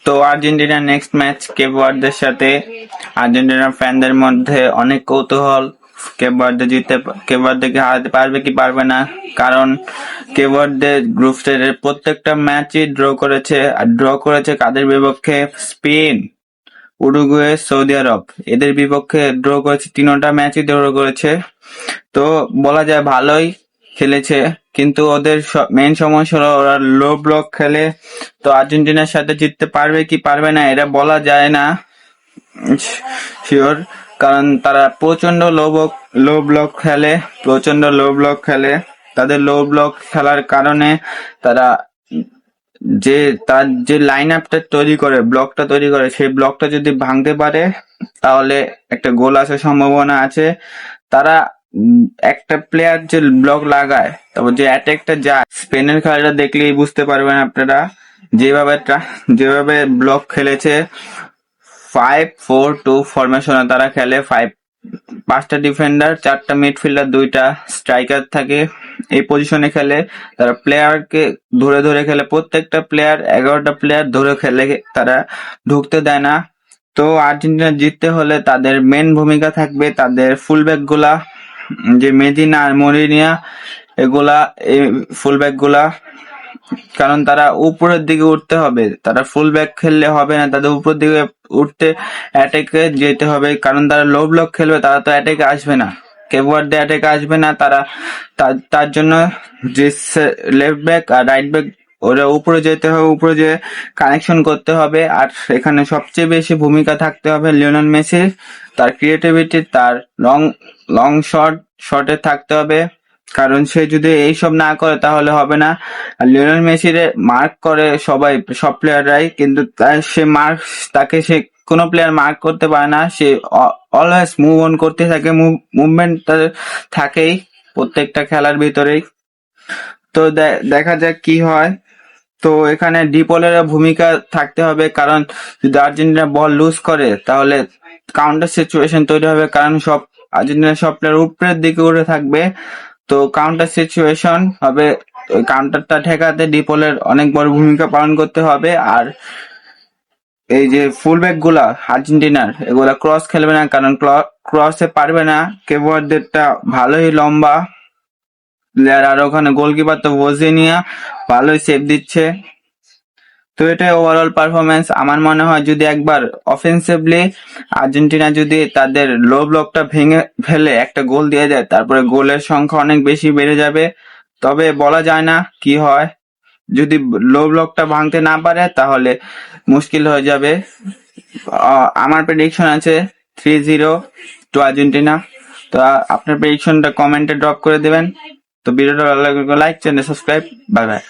তো আর্জেন্টিনার next match Cape ভার্দের সাথে। আর্জেন্টিনার ফ্যানদের মধ্যে অনেক কৌতূহল, কেপ ভার্দেকে হারাতে পারবে কি পারবে না। কারণ কেপ ভার্দে গ্রুপ স্টেজের প্রত্যেকটা ম্যাচই ড্র করেছে, আর ড্র করেছে কাদের বিপক্ষে? স্পেন, উরুগুয়ে, সৌদি আরব, এদের বিপক্ষে ড্র করেছে। তিনটা ম্যাচই ড্র করেছে। তো বলা যায় ভালোই খেলেছে, কিন্তু ওদের মেইন সমস্যা হলো ওরা লো ব্লক খেলে। তো আর্জেন্টিনার সাথে জিততে পারবে কি পারবে না এটা বলা যায় না শিওর, কারণ তারা প্রচন্ড লো ব্লক খেলে। তাদের লো ব্লক খেলার কারণে তারা তার যে লাইন আপটা ব্লকটা তৈরি করে, সেই ব্লকটা যদি ভাঙতে পারে তাহলে একটা গোল আসার সম্ভাবনা আছে। তারা একটা প্লেয়ার যে ব্লক লাগায়, তারপর যে অ্যাটাকটা যায়, স্পেনের খেলাটা দেখলেই বুঝতে পারবেন আপনারা। যেভাবে ব্লক খেলেছে, 5-4-2 ফরমেশনে তারা খেলে। 5টা ডিফেন্ডার, 4টা মিডফিল্ডার, 2টা স্ট্রাইকার থাকে, এই পজিশনে খেলে। তারা প্লেয়ারকে ধরে ধরে খেলে, প্রত্যেকটা প্লেয়ার 11টা প্লেয়ার ধরে খেলে, তারা ঢুকতে দেয় না। তো আর্জেন্টিনা জিততে হলে তাদের মেন ভূমিকা থাকবে তাদের ফুলব্যাক গুলা, যে মেদিনা আর মরিনিয়া, এই ফুলব্যাক গুলা। কারণ তারা উপরের দিকে উঠতে হবে, তারা ফুল ব্যাক খেললে হবে না, তাদের উপর দিকে উঠতে অ্যাটাকে যেতে হবে। কারণ তারা লো ব্লক খেলবে, তারা তো অ্যাটাকে আসবে না, কেপ ভার্দে অ্যাটাকে আসবে না। তার জন্য যে লেফট ব্যাক আর রাইট ব্যাক, ওরা উপরে যেতে হবে, উপরে যে কানেকশন করতে হবে। আর এখানে সবচেয়ে বেশি ভূমিকা থাকতে হবে লিওনেল মেসির, তার ক্রিয়েটিভিটি, তার লং শটে থাকতে হবে। কারণ সে যদি এইসব না করে তাহলে হবে না। আর লিওনেল মেসিরে মার্ক করে সব প্লেয়াররাই, কিন্তু তাকে সে কোনো প্লেয়ার মার্ক করতে পারে না। সে অলওয়েজ মুভ অন করতে থাকে, মুভমেন্ট থাকেই প্রত্যেকটা খেলার ভিতরেই। তো দেখা যাক কি হয়। তো এখানে ডিপলের ভূমিকা থাকতে হবে, কারণ যদি আর্জেন্টিনা বল লুজ করে তাহলে কাউন্টার সিচুয়েশন তৈরি হবে। কারণ আর্জেন্টিনার সব প্লেয়ার উপরের দিকে উঠে থাকবে, তো কাউন্টার সিচুয়েশন হবে। ওই কাউন্টারটা ঠেকাতে ডিপলের অনেক বড় ভূমিকা পালন করতে হবে। আর এই যে ফুলব্যাক গুলা আর্জেন্টিনার, এগুলা ক্রস খেলবে না, কারণ ক্রসে পারবে না। কেপ ভার্দেরটা ভালোই লম্বা প্লেয়ার, আর ওখানে গোলকিপার তো ভোজিনিয়া ভালোই সেভ দিচ্ছে। তো এটাই ওভারঅল পারফরমেন্স। আমার মনে হয় যদি একবার অফেন্সিভলি আর্জেন্টিনা যদি তাদের লো ব্লকটা ভেঙে ফেলে একটা গোল দিয়ে দেয়, তারপরে গোলের সংখ্যা অনেক বেশি বেড়ে যাবে। তবে বলা যায় না কি হয়, যদি লো ব্লকটা ভাঙতে না পারে তাহলে মুশকিল হয়ে যাবে। আমার প্রেডিকশন আছে 3-0 টু আর্জেন্টিনা। তো আপনার প্রেডিকশনটা কমেন্টে ড্রপ করে দেবেন। তো ভিডিওটা ভালো লাগলে like, channel subscribe. Bye bye.